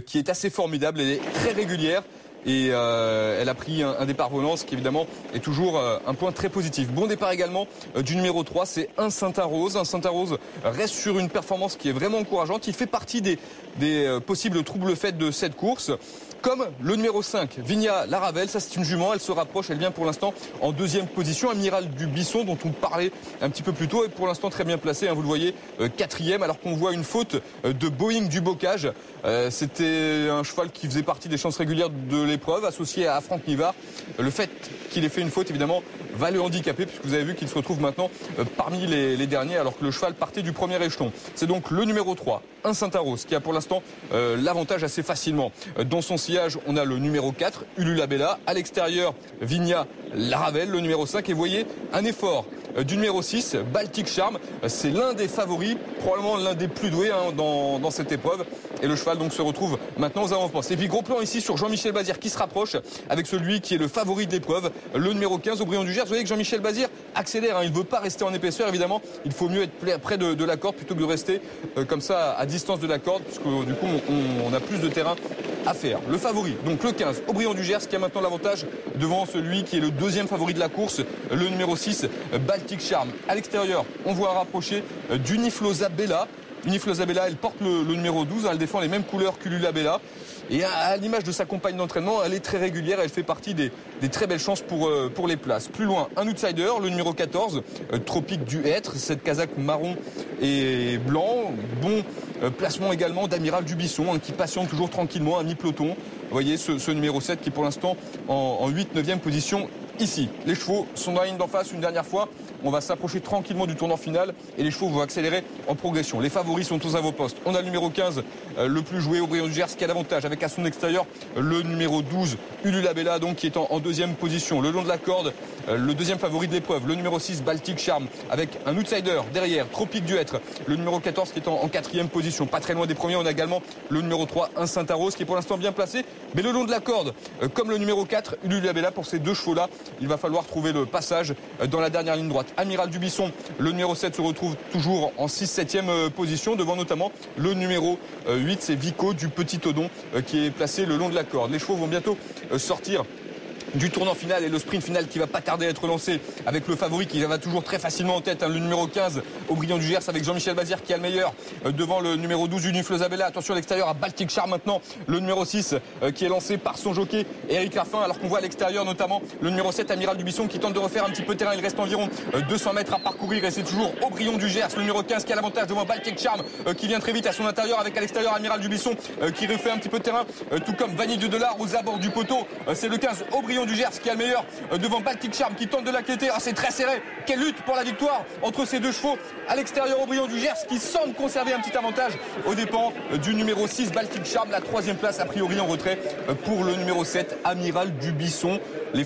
qui est assez formidable, elle est très régulière. Et elle a pris un départ volant, ce qui évidemment est toujours un point très positif. Bon départ également du numéro 3, c'est un Saint-Arose. Un Saint-Arose reste sur une performance qui est vraiment encourageante. Il fait partie des possibles troubles faits de cette course. Comme le numéro 5, Vigna Laravel, ça c'est une jument, elle se rapproche, elle vient pour l'instant en deuxième position. Amiral du Bisson dont on parlait un petit peu plus tôt est pour l'instant très bien placé, hein, vous le voyez, quatrième, alors qu'on voit une faute de Boeing du Bocage. C'était un cheval qui faisait partie des chances régulières de l'épreuve, associé à Franck Nivard. Le fait qu'il ait fait une faute, évidemment, va le handicaper, puisque vous avez vu qu'il se retrouve maintenant parmi les derniers, alors que le cheval partait du premier échelon. C'est donc le numéro 3, un Saint-Arose, qui a pour l'instant l'avantage assez facilement. Dans son sillage, on a le numéro 4, Ulula Bella. À l'extérieur, Vigna Laravel, le numéro 5. Et vous voyez un effort du numéro 6, Baltic Charm. C'est l'un des favoris, probablement l'un des plus doués dans cette épreuve. Et le cheval donc se retrouve maintenant aux avant-postes. Et puis gros plan ici sur Jean-Michel Bazir qui se rapproche avec celui qui est le favori de l'épreuve, le numéro 15, Aubryon du Gers. Vous voyez que Jean-Michel Bazir accélère, hein. Il ne veut pas rester en épaisseur évidemment. Il faut mieux être près de la corde plutôt que de rester comme ça à distance de la corde, puisque du coup on a plus de terrain à faire. Le favori, donc le 15, Aubryon du Gers, qui a maintenant l'avantage devant celui qui est le deuxième favori de la course, le numéro 6, Baltic Charm. À l'extérieur, on voit un rapproché d'Uniflosa Bella. Uniflosa Bella, elle porte le numéro 12, elle défend les mêmes couleurs qu'Ulula Bella. Et à l'image de sa compagne d'entraînement, elle est très régulière, elle fait partie des très belles chances pour les places. Plus loin, un outsider, le numéro 14, Tropique du Hêtre, cette casaque marron et blanc. Bon placement également d'Amiral du Bisson, hein, qui patiente toujours tranquillement à mi-peloton. Vous voyez ce numéro 7 qui est pour l'instant en 8-9e position ici. Les chevaux sont dans la ligne d'en face une dernière fois. On va s'approcher tranquillement du tournant final et les chevaux vont accélérer en progression. Les favoris sont aux avant-postes. On a le numéro 15, le plus joué, Aubryon du Gers, qui a l'avantage avec à son extérieur le numéro 12, Ulula Bella, donc qui est en deuxième position. Le long de la corde, le deuxième favori de l'épreuve, le numéro 6, Baltic Charm, avec un outsider derrière, Tropique du Hêtre, le numéro 14 qui est en quatrième position. Pas très loin des premiers, on a également le numéro 3, un Saint-Arose, qui est pour l'instant bien placé. Mais le long de la corde, comme le numéro 4, Ulula Bella, pour ces deux chevaux-là, il va falloir trouver le passage dans la dernière ligne droite. Amiral du Bisson, le numéro 7, se retrouve toujours en 6-7e position, devant notamment le numéro 8, c'est Vico du Petit Odon, qui est placé le long de la corde. Les chevaux vont bientôt sortir du tournant final et le sprint final qui va pas tarder à être lancé avec le favori qui va toujours très facilement en tête, hein, le numéro 15, Aubryon du Gers, avec Jean-Michel Bazir qui a le meilleur devant le numéro 12, Uniflosa Bella. Attention à l'extérieur à Baltic Charm maintenant, le numéro 6 qui est lancé par son jockey Eric Raffin, alors qu'on voit à l'extérieur notamment le numéro 7, Amiral du Bisson, qui tente de refaire un petit peu de terrain. Il reste environ 200 mètres à parcourir et c'est toujours Aubryon du Gers, le numéro 15, qui a l'avantage devant Baltic Charm, qui vient très vite à son intérieur, avec à l'extérieur Amiral du Bisson qui refait un petit peu de terrain, tout comme Vanille de Delard aux abords du poteau. C'est le 15, Aubryon du Gers, qui a le meilleur devant Baltic Charm, qui tente de l'acquitter. C'est très serré. Quelle lutte pour la victoire entre ces deux chevaux. À l'extérieur, Aubryon du Gers qui semble conserver un petit avantage aux dépens du numéro 6, Baltic Charm. La troisième place a priori en retrait pour le numéro 7, Amiral du Bisson. Les